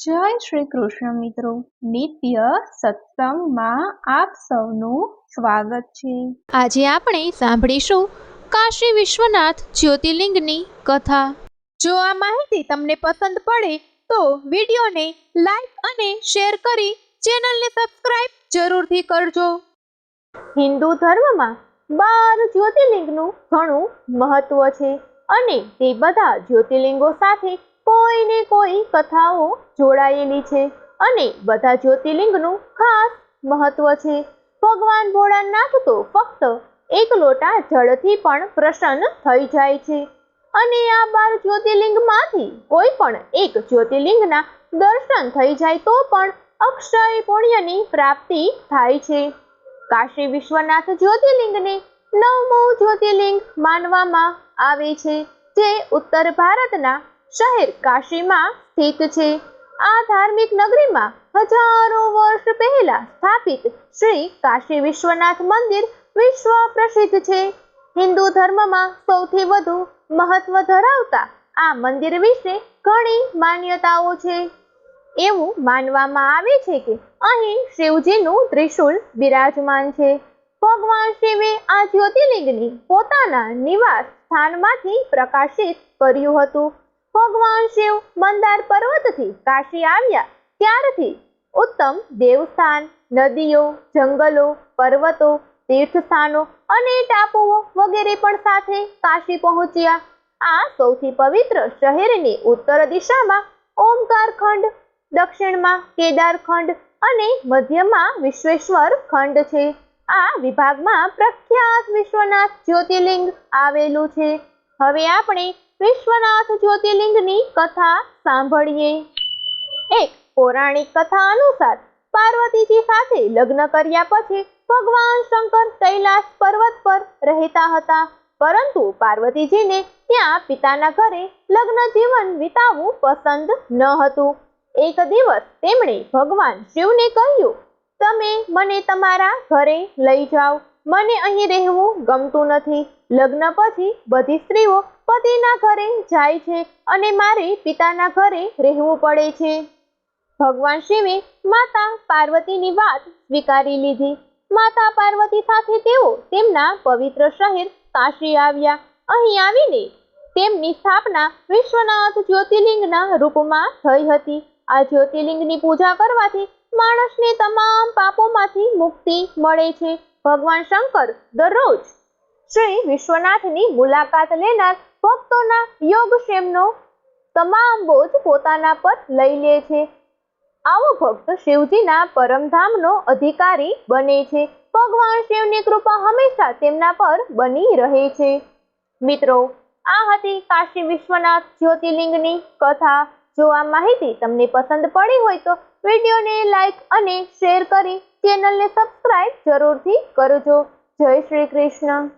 જય શ્રી કૃષ્ણ મિત્રો, નિત્ય સત્સંગમાં આપ સૌનું સ્વાગત છે। આજે આપણે સાંભળીશું કાશી વિશ્વનાથ જ્યોતિર્લિંગની કથા। જો આ માહિતી તમને પસંદ પડે તો વિડીયોને લાઈક અને શેર કરી ચેનલને સબસ્ક્રાઇબ જરૂરથી કરજો। હિન્દુ ધર્મમાં 12 જ્યોતિર્લિંગનું ઘણું મહત્વ છે અને તે બધા જ્યોતિર્લિંગો સાથે કોઈને કોઈ કથાઓ જોડાયેલી છે અને બધા જ્યોતિર્લિંગનું ખાસ મહત્વ છે। ભગવાન ભોળાનાથ તો ફક્ત એક લોટા જળથી પણ પ્રસન્ન થઈ જાય છે અને આ 12 જ્યોતિર્લિંગમાંથી કોઈ પણ એક જ્યોતિર્લિંગના દર્શન થઈ જાય તો પણ અક્ષય પુણ્યની પ્રાપ્તિ થાય છે। કાશી વિશ્વનાથ જ્યોતિર્લિંગને 9મું જ્યોતિર્લિંગ માનવામાં આવે છે, જે ઉત્તર ભારતના શહેર કાશીમાં સ્થિત છે। આ ધાર્મિક નગરીમાં હજારો વર્ષ પહેલા સ્થાપિત શ્રી કાશી વિશ્વનાથ મંદિર વિશ્વ પ્રસિદ્ધ છે। હિન્દુ ધર્મમાં સૌથી વધુ મહત્વ ધરાવતા આ મંદિર વિશે ઘણી માન્યતાઓ છે। એવું માનવામાં આવે છે કે અહીં શિવજીનું ત્રિશૂળ બિરાજમાન છે। ભગવાન શિવે આ જ્યોતિર્લિંગને પોતાના નિવાસ સ્થાનમાંથી પ્રકાશિત કર્યું હતું। ભગવાન શિવ મંદાર પર્વતથી કાશી આવ્યા ત્યારથી ઉત્તમ દેવસ્થાન, નદીઓ, જંગલો, પર્વતો, તીર્થસ્થાનો અને ટાપુઓ વગેરે પણ સાથે કાશી પહોંચ્યા। આ સૌથી પવિત્ર શહેરની ઉત્તર દિશામાં ઓમકાર ખંડ, દક્ષિણમાં કેદાર ખંડ અને મધ્યમાં વિશ્વેશ્વર ખંડ છે। આ વિભાગમાં પ્રખ્યાત વિશ્વનાથ જ્યોતિર્લિંગ આવેલું છે। હવે આપણે વિશ્વનાથ જ્યોતિર્લિંગની કથા સાંભળીએ। એક પૌરાણિક કથા અનુસાર પાર્વતીજી સાથે લગ્ન કર્યા પછી ભગવાન શંકર કૈલાસ પર્વત પર રહેતા હતા, પરંતુ પાર્વતીજીને ત્યાં પિતાના ઘરે લગ્ન જીવન વિતાવવું પસંદ ન હતું। એક દિવસ તેમણે ભગવાન શિવને કહ્યું, તમે મને તમારા ઘરે લઈ જાઓ, મને અહીં રહેવું ગમતું નથી। લગ્ન પછી બધી સ્ત્રીઓ પતિના ઘરે જાય છે અને મારે પિતાના ઘરે રહેવું પડે છે। ભગવાન શિવે માતા પાર્વતીની વાત સ્વીકારી લીધી। માતા પાર્વતી સાથે તેઓ તેમના પવિત્ર શહેર કાશી આવ્યા। અહીં આવીને તેમની સ્થાપના વિશ્વનાથ જ્યોતિર્લિંગના રૂપમાં થઈ હતી। આ જ્યોતિર્લિંગની પૂજા કરવાથી માણસને તમામ પાપોમાંથી મુક્તિ મળે છે। ભગવાન શંકર દરરોજ શ્રી વિશ્વનાથની મુલાકાત લેનાર ભક્તોના યોગક્ષેમનો તમામ બોજ પોતાના પર લઈ લે છે। આવો ભક્ત શિવજીના પરમધામનો અધિકારી બને છે। ભગવાન શિવની કૃપા હંમેશા તેમના પર બની રહે છે। મિત્રો, આ હતી કાશી વિશ્વનાથ જ્યોતિર્લિંગની કથા। જો આ માહિતી તમને પસંદ પડી હોય તો વિડીયોને લાઈક અને શેર કરી ચેનલને સબસ્ક્રાઇબ જરૂરથી કરજો। જય શ્રી કૃષ્ણ।